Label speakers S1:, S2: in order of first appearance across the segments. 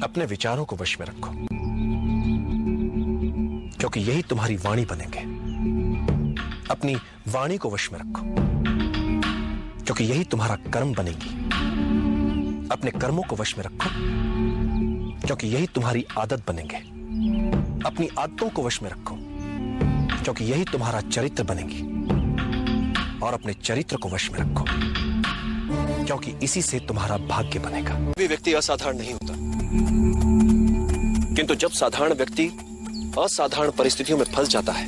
S1: अपने विचारों को वश में रखो, क्योंकि यही तुम्हारी वाणी बनेंगे। अपनी वाणी को वश में रखो, क्योंकि यही तुम्हारा कर्म बनेगी। अपने कर्मों को वश में रखो, क्योंकि यही तुम्हारी आदत बनेंगे। अपनी आदतों को वश में रखो, क्योंकि यही तुम्हारा चरित्र बनेगी। और अपने चरित्र को वश में रखो, क्योंकि इसी से तुम्हारा भाग्य बनेगा। कोई व्यक्ति असाधारण नहीं होता, किंतु जब साधारण व्यक्ति असाधारण परिस्थितियों में फंस जाता है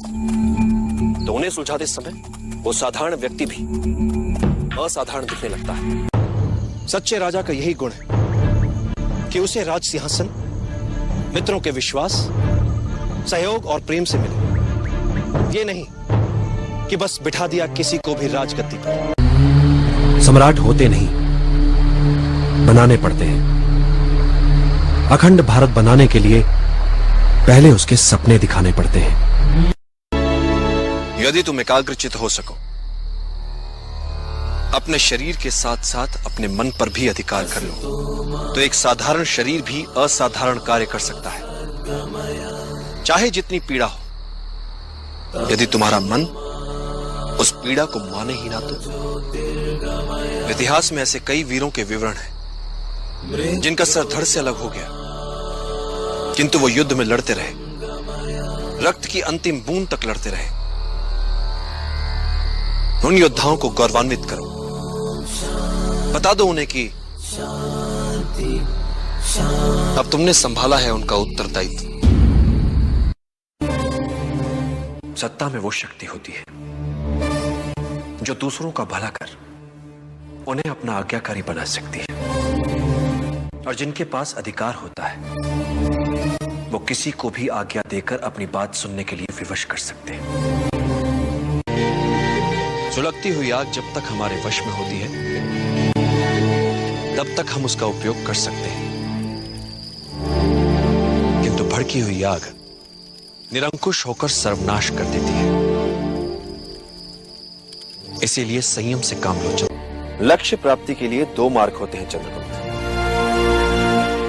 S1: तो उन्हें सुलझाते समय वो साधारण व्यक्ति भी असाधारण दिखने लगता है। सच्चे राजा का यही गुण है कि उसे राज सिंहासन मित्रों के विश्वास, सहयोग और प्रेम से मिले। ये नहीं कि बस बिठा दिया किसी को भी राजगद्दी पर। सम्राट होते नहीं, बनाने पड़ते हैं। अखंड भारत बनाने के लिए पहले उसके सपने दिखाने पड़ते हैं। यदि तुम एकाग्रचित हो सको, अपने शरीर के साथ साथ अपने मन पर भी अधिकार कर लो, तो एक साधारण शरीर भी असाधारण कार्य कर सकता है, चाहे जितनी पीड़ा हो। यदि तुम्हारा मन उस पीड़ा को माने ही ना तो। इतिहास में ऐसे कई वीरों के विवरण हैं जिनका सर धड़ से अलग हो गया, किंतु वो युद्ध में लड़ते रहे, रक्त की अंतिम बूंद तक लड़ते रहे। उन योद्धाओं को गौरवान्वित करो, बता दो उन्हें कि अब तुमने संभाला है उनका उत्तरदायित्व। सत्ता में वो शक्ति होती है जो दूसरों का भला कर उन्हें अपना आज्ञाकारी बना सकती है, और जिनके पास अधिकार होता है वो किसी को भी आज्ञा देकर अपनी बात सुनने के लिए विवश कर सकते हैं। सुलगती हुई आग जब तक हमारे वश में होती है तब तक हम उसका उपयोग कर सकते हैं, किंतु भड़की हुई आग निरंकुश होकर सर्वनाश कर देती है। इसीलिए संयम से काम लो। लक्ष्य प्राप्ति के लिए दो मार्ग होते हैं चंद्रगुप्त,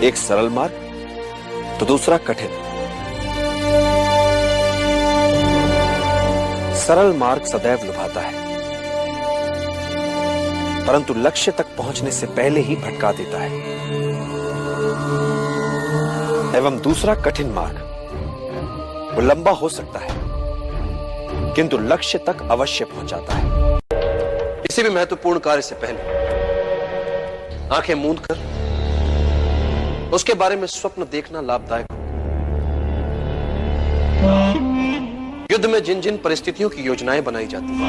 S1: एक सरल मार्ग तो दूसरा कठिन। सरल मार्ग सदैव लुभाता है, परंतु लक्ष्य तक पहुंचने से पहले ही भटका देता है। एवं दूसरा कठिन मार्ग वो लंबा हो सकता है, किंतु लक्ष्य तक अवश्य पहुंचाता है। किसी भी महत्वपूर्ण कार्य से पहले आंखें मूंद कर उसके बारे में स्वप्न देखना लाभदायक हो। युद्ध में जिन जिन परिस्थितियों की योजनाएं बनाई जाती हैं,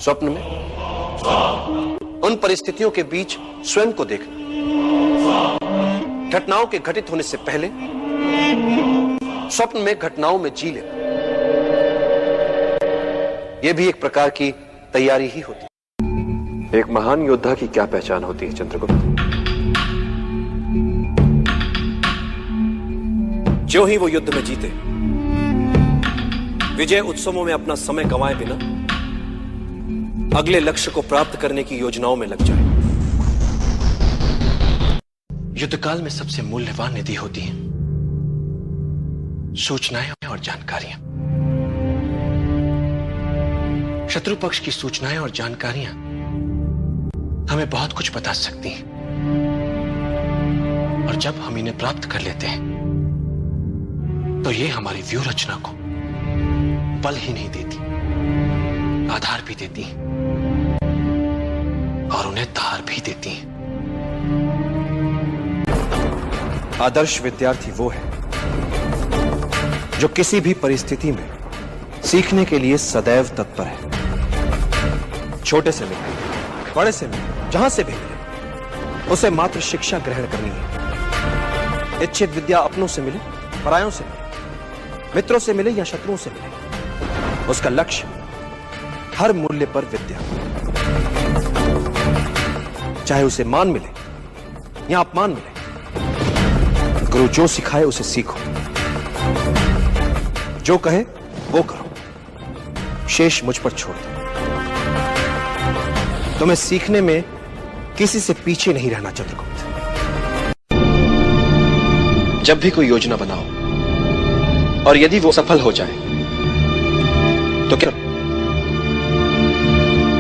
S1: स्वप्न में उन परिस्थितियों के बीच स्वयं को देखना, घटनाओं के घटित होने से पहले स्वप्न में घटनाओं में जी लेना, यह भी एक प्रकार की तैयारी ही होती है। एक महान योद्धा की क्या पहचान होती है चंद्रगुप्त? जो ही वो युद्ध में जीते, विजय उत्सवों में अपना समय गंवाए बिना अगले लक्ष्य को प्राप्त करने की योजनाओं में लग जाए। युद्धकाल में सबसे मूल्यवान निधि होती है सूचनाएं और जानकारियां। शत्रु पक्ष की सूचनाएं और जानकारियां हमें बहुत कुछ बता सकती हैं, और जब हम इन्हें प्राप्त कर लेते हैं तो ये हमारी व्यूह रचना को बल ही नहीं देती, आधार भी देती हैं और उन्हें धार भी देती हैं। आदर्श विद्यार्थी वो है जो किसी भी परिस्थिति में सीखने के लिए सदैव तत्पर है। छोटे से मिले, बड़े से मिले, जहां से भी मिले, उसे मात्र शिक्षा ग्रहण करनी है। इच्छित विद्या अपनों से मिले, परायों से मिले, मित्रों से मिले या शत्रुओं से मिले, उसका लक्ष्य हर मूल्य पर विद्या, चाहे उसे मान मिले या अपमान मिले। गुरु जो सिखाए उसे सीखो, जो कहे वो करो, शेष मुझ पर छोड़ दो। तुम्हें सीखने में किसी से पीछे नहीं रहना चंद्रगुप्त। जब भी कोई योजना बनाओ और यदि वो सफल हो जाए तो क्या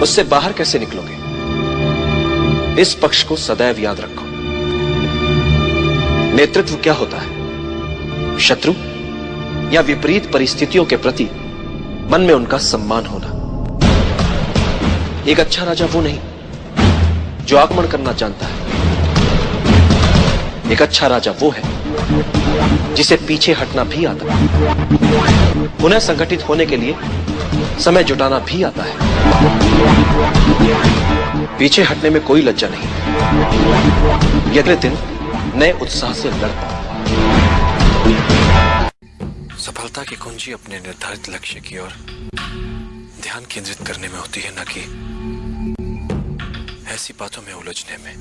S1: उससे बाहर कैसे निकलोगे? इस पक्ष को सदैव याद रखो। नेतृत्व क्या होता है? शत्रु या विपरीत परिस्थितियों के प्रति मन में उनका सम्मान होना। एक अच्छा राजा वो नहीं जो आक्रमण करना जानता है। एक अच्छा राजा वो है जिसे पीछे हटना भी आता है, पुनः संगठित होने के लिए समय जुटाना भी आता है। पीछे हटने में कोई लज्जा नहीं। अगले दिन नए उत्साह से लड़ पाओ। सफलता की कुंजी अपने निर्धारित लक्ष्य की ओर ध्यान केंद्रित करने में होती है, न कि ऐसी बातों में उलझने में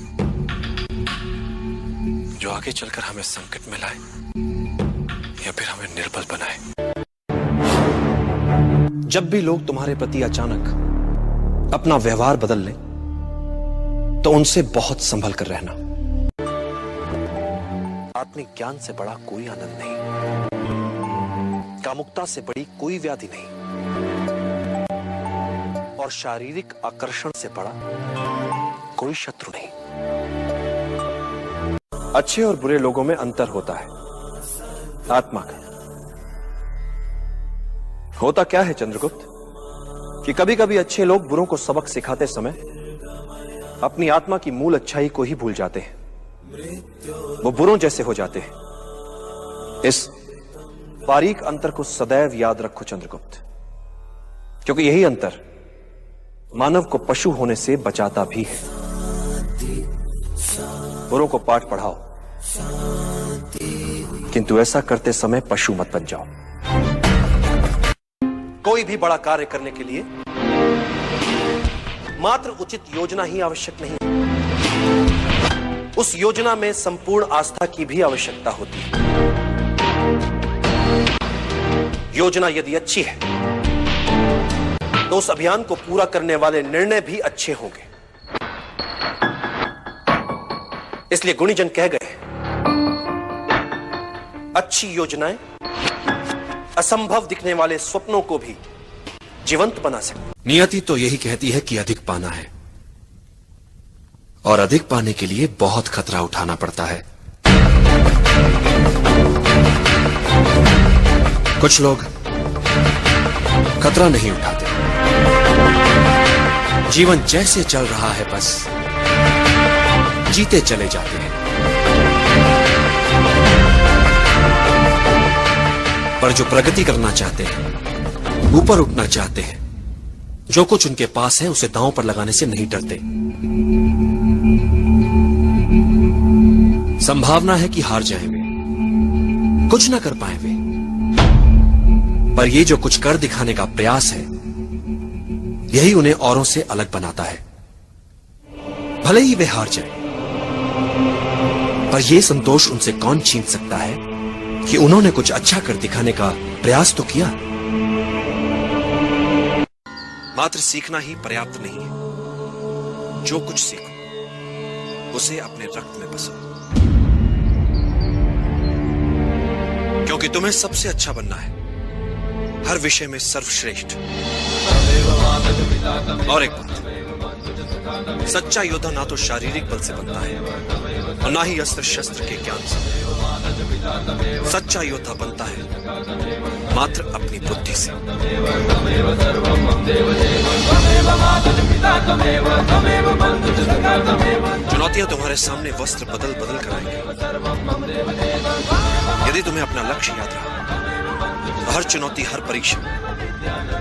S1: जो आगे चलकर हमें संकट में लाए या फिर हमें निर्बल बनाए। जब भी लोग तुम्हारे प्रति अचानक अपना व्यवहार बदल लें तो उनसे बहुत संभल कर रहना। आत्मिक ज्ञान से बड़ा कोई आनंद नहीं, कामुकता से बड़ी कोई व्याधि नहीं, और शारीरिक आकर्षण से बड़ा कोई शत्रु नहीं। अच्छे और बुरे लोगों में अंतर होता है आत्मा का। होता क्या है चंद्रगुप्त कि कभी कभी अच्छे लोग बुरों को सबक सिखाते समय अपनी आत्मा की मूल अच्छाई को ही भूल जाते हैं। वो बुरों जैसे हो जाते हैं। इस बारीक अंतर को सदैव याद रखो चंद्रगुप्त, क्योंकि यही अंतर मानव को पशु होने से बचाता भी है। बुरों को पाठ पढ़ाओ, किंतु ऐसा करते समय पशु मत बन जाओ। कोई भी बड़ा कार्य करने के लिए मात्र उचित योजना ही आवश्यक नहीं, उस योजना में संपूर्ण आस्था की भी आवश्यकता होती है। योजना यदि अच्छी है तो उस अभियान को पूरा करने वाले निर्णय भी अच्छे होंगे। इसलिए गुणीजन कह गए, अच्छी योजनाएं असंभव दिखने वाले स्वप्नों को भी जीवंत बना सकती। नियति तो यही कहती है कि अधिक पाना है, और अधिक पाने के लिए बहुत खतरा उठाना पड़ता है। कुछ लोग खतरा नहीं उठाते, जीवन जैसे चल रहा है बस जीते चले जाते हैं। पर जो प्रगति करना चाहते हैं, ऊपर उठना चाहते हैं, जो कुछ उनके पास है उसे दांव पर लगाने से नहीं डरते। संभावना है कि हार जाएं वे, कुछ ना कर पाए वे, पर ये जो कुछ कर दिखाने का प्रयास है यही उन्हें औरों से अलग बनाता है। भले ही वे हार जाएं, पर यह संतोष उनसे कौन छीन सकता है कि उन्होंने कुछ अच्छा कर दिखाने का प्रयास तो किया। मात्र सीखना ही पर्याप्त नहीं है, जो कुछ सीखो उसे अपने रक्त में बसो, क्योंकि तुम्हें सबसे अच्छा बनना है, हर विषय में सर्वश्रेष्ठ। और एक बात, सच्चा योद्धा ना तो शारीरिक बल से बनता है और ना ही अस्त्र शस्त्र के ज्ञान से। सच्चा योद्धा बनता है मात्र अपनी बुद्धि से। चुनौतियां तुम्हारे सामने वस्त्र बदल बदल कर आएंगी। यदि तुम्हें अपना लक्ष्य याद रहा तो हर चुनौती, हर परीक्षा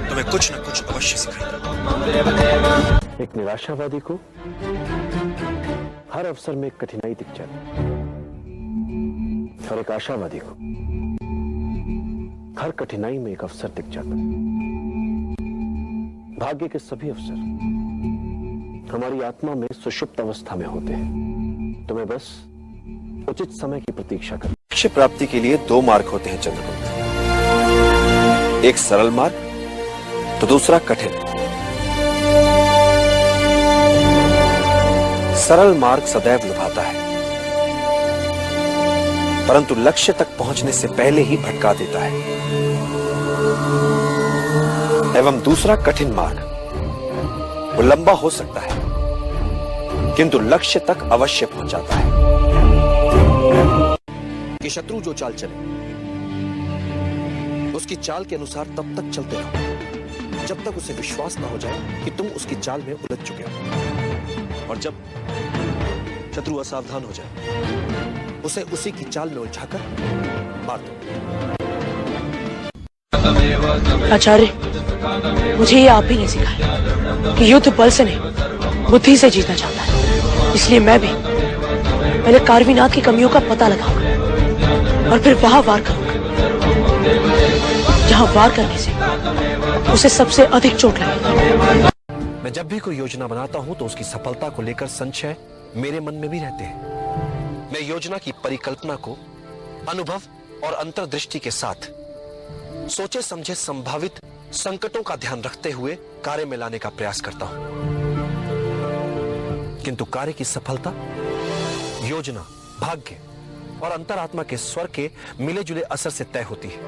S1: तुम्हें कुछ न कुछ अवश्य सिखाएगी। एक निराशावादी को हर अवसर में कठिनाई दिख जाती, और एक आशावादी को हर कठिनाई में एक अवसर दिख जाता। भाग्य के सभी अवसर हमारी आत्मा में सुषुप्त अवस्था में होते हैं। तुम्हें बस उचित समय की प्रतीक्षा करनी। लक्ष्य प्राप्ति के लिए दो मार्ग होते हैं चंद्रगुप्त, एक सरल मार्ग तो दूसरा कठिन। सरल मार्ग सदैव लुभाता है, परंतु लक्ष्य तक पहुंचने से पहले ही भटका देता है। एवं दूसरा कठिन मार्ग, वो लंबा हो सकता है किंतु लक्ष्य तक अवश्य पहुंचाता है। कि शत्रु जो चाल चले उसकी चाल के अनुसार तब तक चलते रहो जब तक उसे विश्वास ना हो जाए कि तुम उसकी चाल में उलझ चुके हो, और जब शत्रु असावधान हो जाए उसे उसी की चाल में उलझाकर मार दो।
S2: आचार्य, मुझे ये आप ही ने सिखाया कि युद्ध बल से नहीं बुद्धि से जीतना चाहता है। इसलिए मैं भी पहले कार्विनाथ की कमियों का पता लगाऊंगा और फिर वहां वार करूंगा जहां वार करने से उसे सबसे अधिक चोट लगेगी।
S1: मैं जब भी कोई योजना बनाता हूं तो उसकी सफलता को लेकर संशय मेरे मन में भी रहते हैं। मैं योजना की परिकल्पना को अनुभव और अंतर्दृष्टि के साथ सोचे समझे संभावित संकटों का ध्यान रखते हुए कार्य में लाने का प्रयास करता हूं, किंतु कार्य की सफलता योजना, भाग्य और अंतरात्मा के स्वर के मिले जुले असर से तय होती है।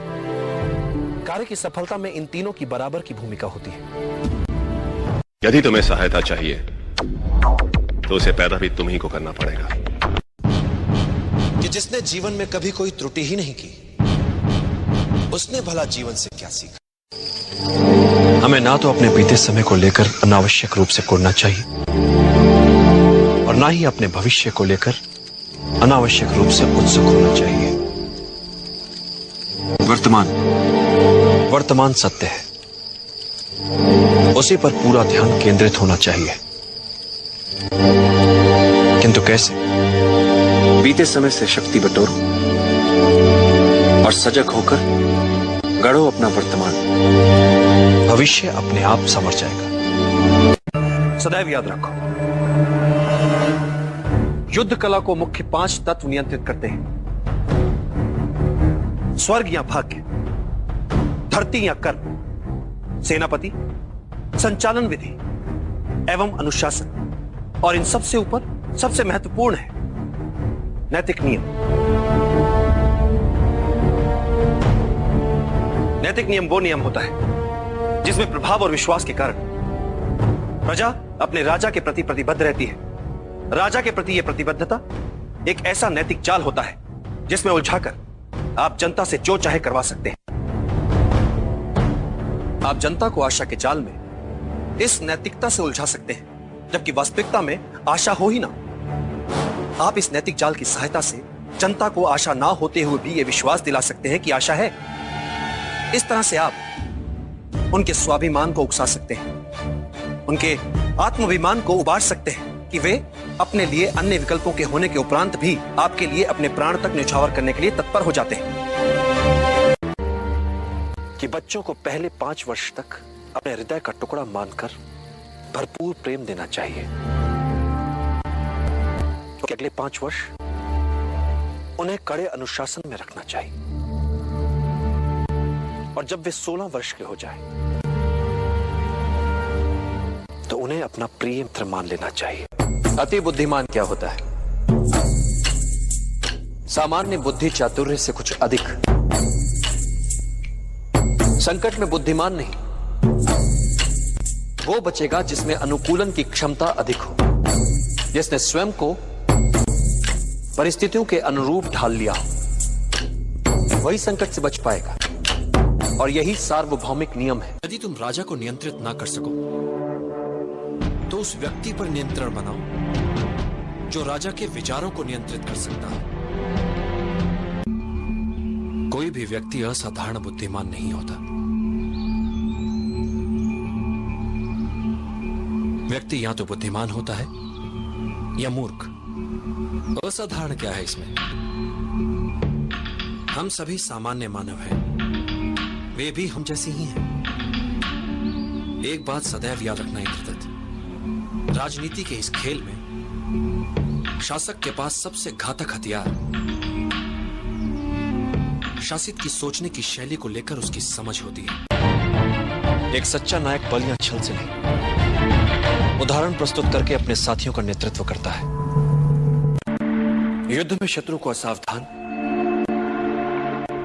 S1: कार्य की सफलता में इन तीनों की बराबर की भूमिका होती है।
S3: यदि तुम्हें सहायता चाहिए तो उसे पैदा भी तुम ही को करना पड़ेगा।
S1: कि जिसने जीवन में कभी कोई त्रुटि ही नहीं की उसने भला जीवन से क्या सीखा। हमें ना तो अपने बीते समय को लेकर अनावश्यक रूप से कोड़ना चाहिए और ना ही अपने भविष्य को लेकर अनावश्यक रूप से उत्सुक होना चाहिए। वर्तमान सत्य है, उसी पर पूरा ध्यान केंद्रित होना चाहिए। किंतु कैसे? बीते समय से शक्ति बटोरो और सजग होकर गढ़ो अपना वर्तमान। भविष्य अपने आप संवर जाएगा। सदैव याद रखो, युद्ध कला को मुख्य 5 तत्व नियंत्रित करते हैं। स्वर्ग या भाग्य, धरती या कर्म, सेनापति, संचालन विधि एवं अनुशासन, और इन सबसे ऊपर सबसे महत्वपूर्ण है नैतिक नियम। नैतिक नियम वो नियम होता है जिसमें प्रभाव और विश्वास के कारण प्रजा अपने राजा के प्रति प्रतिबद्ध रहती है। राजा के प्रति यह प्रतिबद्धता एक ऐसा नैतिक जाल होता है जिसमें उलझाकर आप जनता से जो चाहे करवा सकते हैं। आप जनता को आशा के जाल में इस नैतिकता से उलझा सकते हैं, जबकि वास्तविकता में आशा हो ही ना। आप इस नैतिक जाल की सहायता से जनता को आशा ना होते हुए भी यह विश्वास दिला सकते हैं कि आशा है। इस तरह से आप उनके स्वाभिमान को उकसा सकते हैं, उनके आत्माभिमान को उबार सकते हैं कि वे अपने लिए अन्य विकल्पों के होने के उपरांत भी आपके लिए अपने प्राण तक न्यौछावर करने के लिए तत्पर हो जाते हैं। कि बच्चों को पहले 5 वर्ष तक अपने हृदय का टुकड़ा मानकर भरपूर प्रेम देना चाहिए, तो अगले 5 वर्ष उन्हें कड़े अनुशासन में रखना चाहिए, और जब वे 16 वर्ष के हो जाएं, तो उन्हें अपना प्रिय मित्र मान लेना चाहिए। अति बुद्धिमान क्या होता है? सामान्य बुद्धि चातुर्य से कुछ अधिक। संकट में बुद्धिमान नहीं, वो बचेगा जिसमें अनुकूलन की क्षमता अधिक हो, जिसने स्वयं को परिस्थितियों के अनुरूप ढाल लिया हो, वही संकट से बच पाएगा। और यही सार्वभौमिक नियम है। यदि तुम राजा को नियंत्रित ना कर सको तो उस व्यक्ति पर नियंत्रण बनाओ जो राजा के विचारों को नियंत्रित कर सकता है। कोई भी व्यक्ति असाधारण बुद्धिमान नहीं होता। व्यक्ति या तो बुद्धिमान होता है या मूर्ख। असाधारण क्या है इसमें? हम सभी सामान्य मानव हैं, वे भी हम जैसे ही हैं। एक बात सदैव याद रखना इंद्रदत्त, राजनीति के इस खेल में शासक के पास सबसे घातक हथियार शासित की सोचने की शैली को लेकर उसकी समझ होती है। एक सच्चा नायक बल या छल से नहीं, उदाहरण प्रस्तुत करके अपने साथियों का नेतृत्व करता है। युद्ध में शत्रु को असावधान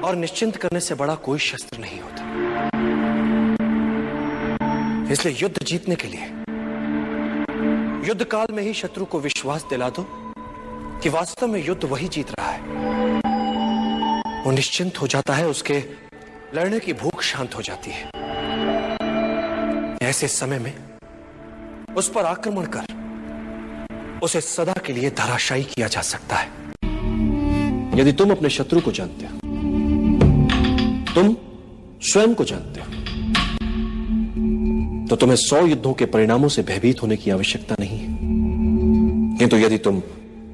S1: और निश्चिंत करने से बड़ा कोई शस्त्र नहीं होता। इसलिए युद्ध जीतने के लिए युद्ध काल में ही शत्रु को विश्वास दिला दो कि वास्तव में युद्ध वही जीत रहा है। वो निश्चिंत हो जाता है, उसके लड़ने की भूख शांत हो जाती है। ऐसे समय में उस पर आक्रमण कर उसे सदा के लिए धराशायी किया जा सकता है। यदि तुम अपने शत्रु को जानते हो, तुम स्वयं को जानते हो, तो तुम्हें 100 युद्धों के परिणामों से भयभीत होने की आवश्यकता नहीं है। किंतु यदि तुम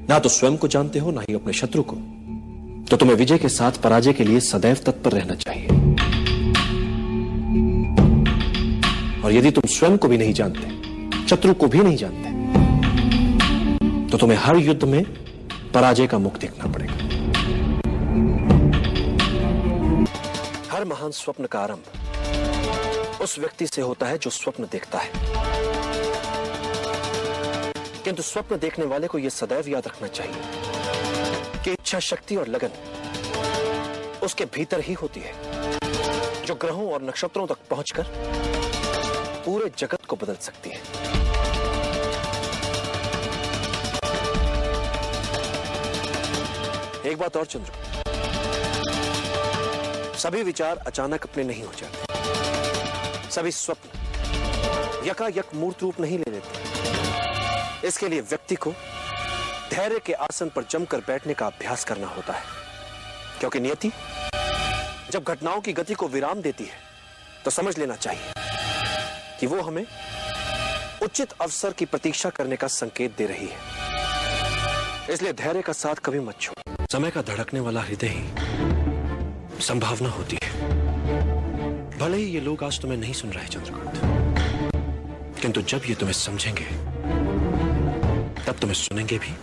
S1: ना तो स्वयं को जानते हो, ना ही अपने शत्रु को, तो तुम्हें विजय के साथ पराजय के लिए सदैव तत्पर रहना चाहिए। और यदि तुम स्वयं को भी नहीं जानते, शत्रु को भी नहीं जानते, तो तुम्हें हर युद्ध में पराजय का मुख देखना पड़ेगा। हर महान स्वप्न का आरंभ उस व्यक्ति से होता है जो स्वप्न देखता है। किंतु स्वप्न देखने वाले को यह सदैव याद रखना चाहिए कि इच्छा शक्ति और लगन उसके भीतर ही होती है, जो ग्रहों और नक्षत्रों तक पहुंचकर पूरे जगत को बदल सकती है। एक बात और चंद्र, सभी विचार अचानक अपने नहीं हो जाते। सभी स्वप्न यकायक मूर्त रूप नहीं ले लेते। इसके लिए व्यक्ति को धैर्य के आसन पर जमकर बैठने का अभ्यास करना होता है, क्योंकि नियति जब घटनाओं की गति को विराम देती है तो समझ लेना चाहिए कि वो हमें उचित अवसर की प्रतीक्षा करने का संकेत दे रही है। इसलिए धैर्य का साथ कभी मत छोड़ो। समय का धड़कने वाला हृदय ही संभावना होती है। भले ही ये लोग आज तुम्हें नहीं सुन रहे चंद्रकांत, किंतु जब ये तुम्हें समझेंगे तब तुम्हें सुनेंगे भी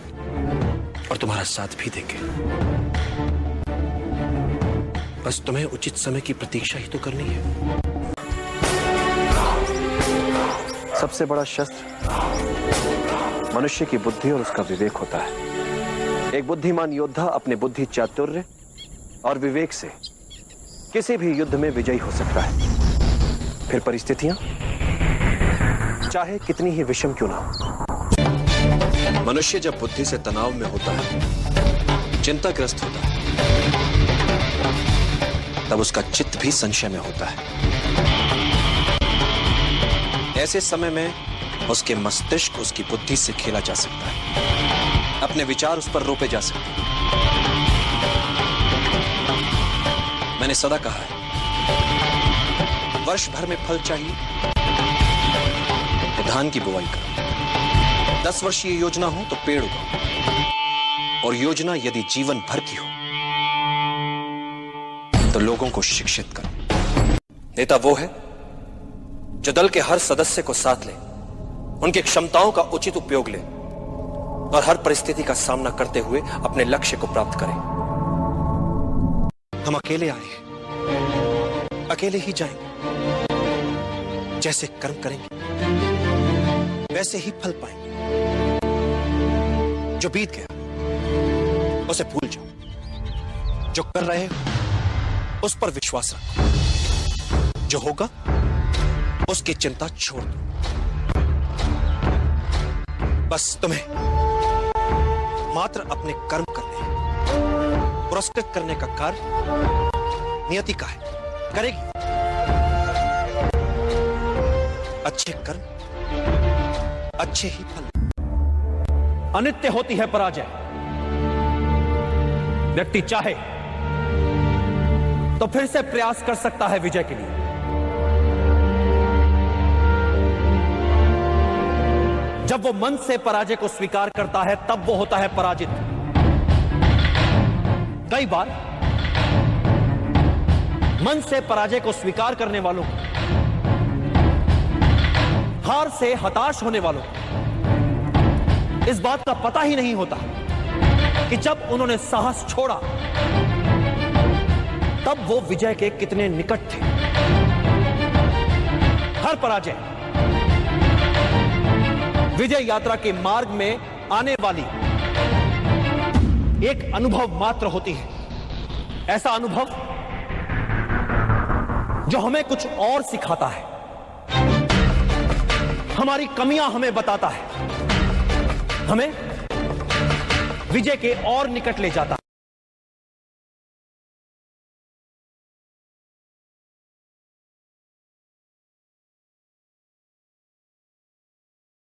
S1: और तुम्हारा साथ भी देंगे। बस तुम्हें उचित समय की प्रतीक्षा ही तो करनी है। सबसे बड़ा शस्त्र मनुष्य की बुद्धि और उसका विवेक होता है। एक बुद्धिमान योद्धा अपने बुद्धि, चातुर्य और विवेक से किसी भी युद्ध में विजयी हो सकता है, फिर परिस्थितियां चाहे कितनी ही विषम क्यों ना हो। मनुष्य जब बुद्धि से तनाव में होता है, चिंताग्रस्त होता है, तब उसका चित्त भी संशय में होता है। ऐसे समय में उसके मस्तिष्क, उसकी बुद्धि से खेला जा सकता है, अपने विचार उस पर रोपे जा सकते हैं। मैंने सदा कहा है, वर्ष भर में फल चाहिए तो धान की बुवाई करो, 10 वर्षीय योजना हो तो पेड़ उगाओ, और योजना यदि जीवन भर की हो तो लोगों को शिक्षित करो। नेता वो है जो दल के हर सदस्य को साथ ले, उनकी क्षमताओं का उचित उपयोग ले और हर परिस्थिति का सामना करते हुए अपने लक्ष्य को प्राप्त करे। हम अकेले आए हैं, अकेले ही जाएंगे। जैसे कर्म करेंगे वैसे ही फल पाएंगे। जो बीत गया उसे भूल जाओ, जो कर रहे हो उस पर विश्वास रखो, जो होगा उसकी चिंता छोड़ दो। बस तुम्हें मात्र अपने कर्म करने हैं। पुरस्कृत करने का कार्य नियति का है, करेगी। अच्छे कर्म, अच्छे ही फल।
S4: अनित्य होती है पराजय। व्यक्ति चाहे तो फिर से प्रयास कर सकता है विजय के लिए। जब वो मन से पराजय को स्वीकार करता है तब वो होता है पराजित। कई बार मन से पराजय को स्वीकार करने वालों को, हार से हताश होने वालों को इस बात का पता ही नहीं होता कि जब उन्होंने साहस छोड़ा तब वो विजय के कितने निकट थे। हर पराजय विजय यात्रा के मार्ग में आने वाली एक अनुभव मात्र होती है। ऐसा अनुभव जो हमें कुछ और सिखाता है, हमारी कमियां हमें बताता है, हमें विजय के और निकट ले जाता है।